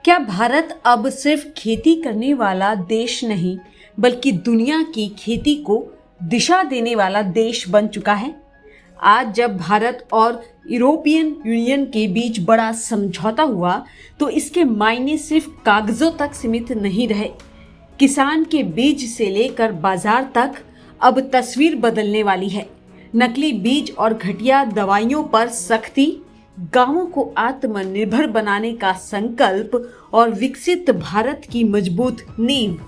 क्या भारत अब सिर्फ खेती करने वाला देश नहीं बल्कि दुनिया की खेती को दिशा देने वाला देश बन चुका है? आज जब भारत और यूरोपियन यूनियन के बीच बड़ा समझौता हुआ तो इसके मायने सिर्फ कागजों तक सीमित नहीं रहे। किसान के बीज से लेकर बाजार तक अब तस्वीर बदलने वाली है। नकली बीज और घटिया दवाइयों पर सख्ती, गांवों को आत्मनिर्भर बनाने का संकल्प और विकसित भारत की मजबूत नींव।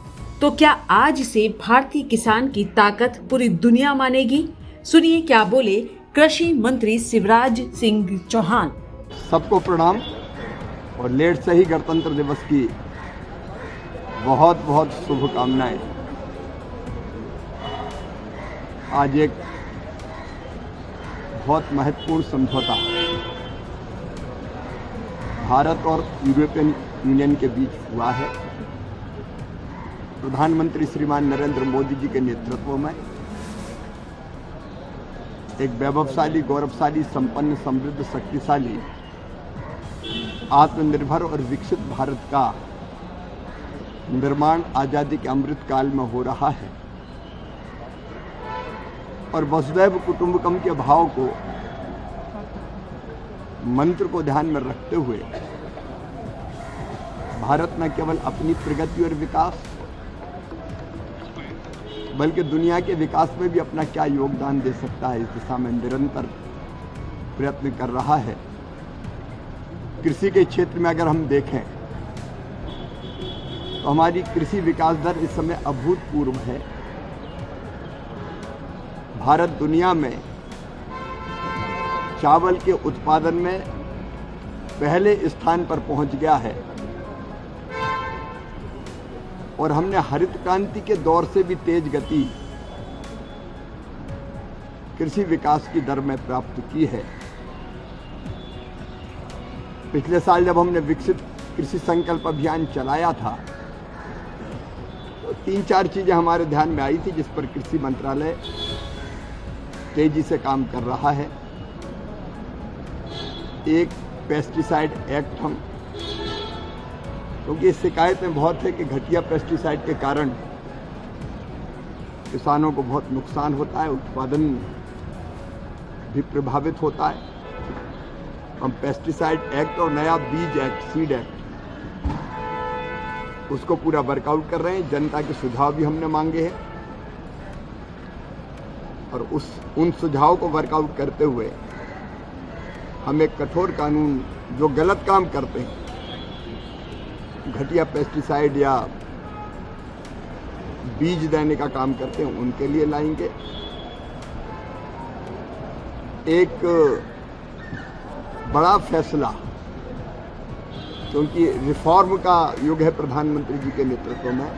तो क्या आज से भारतीय किसान की ताकत पूरी दुनिया मानेगी? सुनिए क्या बोले कृषि मंत्री शिवराज सिंह चौहान। सबको प्रणाम और लेट से ही गणतंत्र दिवस की बहुत बहुत शुभकामनाएं। आज एक बहुत महत्वपूर्ण समझौता भारत और यूरोपियन यूनियन के बीच हुआ है। प्रधानमंत्री श्रीमान नरेंद्र मोदी जी के नेतृत्व में एक वैभवशाली, गौरवशाली, संपन्न, समृद्ध, शक्तिशाली, आत्मनिर्भर और विकसित भारत का निर्माण आजादी के अमृत काल में हो रहा है। और वसुधैव कुटुंबकम के भाव को, मंत्र को ध्यान में रखते हुए भारत न केवल अपनी प्रगति और विकास बल्कि दुनिया के विकास में भी अपना क्या योगदान दे सकता है, इस दिशा में निरंतर प्रयत्न कर रहा है। कृषि के क्षेत्र में अगर हम देखें तो हमारी कृषि विकास दर इस समय अभूतपूर्व है। भारत दुनिया में चावल के उत्पादन में पहले स्थान पर पहुंच गया है और हमने हरित क्रांति के दौर से भी तेज गति कृषि विकास की दर में प्राप्त की है। पिछले साल जब हमने विकसित कृषि संकल्प अभियान चलाया था तो 3-4 चीजें हमारे ध्यान में आई थी जिस पर कृषि मंत्रालय तेजी से काम कर रहा है। एक पेस्टिसाइड एक्ट, हम क्योंकि शिकायतें बहुत है कि घटिया पेस्टिसाइड के कारण किसानों को बहुत नुकसान होता है, उत्पादन भी प्रभावित होता है। हम पेस्टिसाइड एक्ट और नया बीज एक्ट, सीड एक्ट, उसको पूरा वर्कआउट कर रहे हैं। जनता के सुझाव भी हमने मांगे हैं और उन सुझावों को वर्कआउट करते हुए हम एक कठोर कानून, जो गलत काम करते हैं, घटिया पेस्टिसाइड या बीज देने का काम करते हैं, उनके लिए लाएंगे। एक बड़ा फैसला, क्योंकि रिफॉर्म का युग है प्रधानमंत्री जी के नेतृत्व में,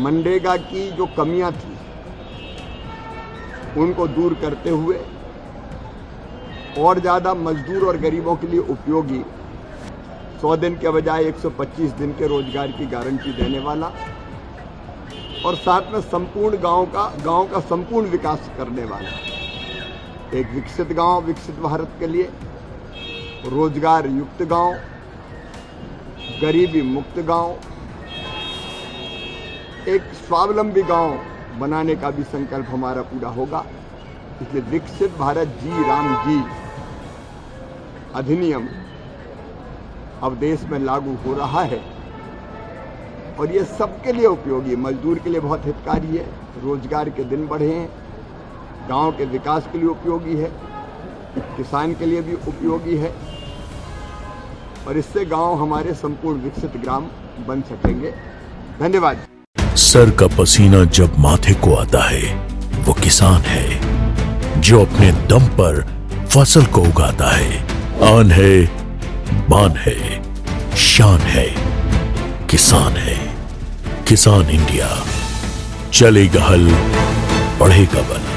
मनरेगा की जो कमियां थी उनको दूर करते हुए और ज़्यादा मजदूर और गरीबों के लिए उपयोगी 100 दिन के बजाय 125 दिन के रोजगार की गारंटी देने वाला और साथ में संपूर्ण गांव का संपूर्ण विकास करने वाला एक विकसित गांव, विकसित भारत के लिए रोजगार युक्त गांव, गरीबी मुक्त गांव, एक स्वावलंबी गांव बनाने का भी संकल्प हमारा पूरा होगा। इसलिए विकसित भारत जी राम जी अधिनियम अब देश में लागू हो रहा है और ये सबके लिए उपयोगी है। मजदूर के लिए बहुत हितकारी है, रोजगार के दिन बढ़े हैं, गांव के विकास के लिए उपयोगी है, किसान के लिए भी उपयोगी है और इससे गांव हमारे संपूर्ण विकसित ग्राम बन सकेंगे। धन्यवाद। सर का पसीना जब माथे को आता है वो किसान है जो अपने दम पर फसल को उगाता है। आन है, बान है, शान है, किसान है। किसान इंडिया, चलेगा हल, बढ़ेगा बल।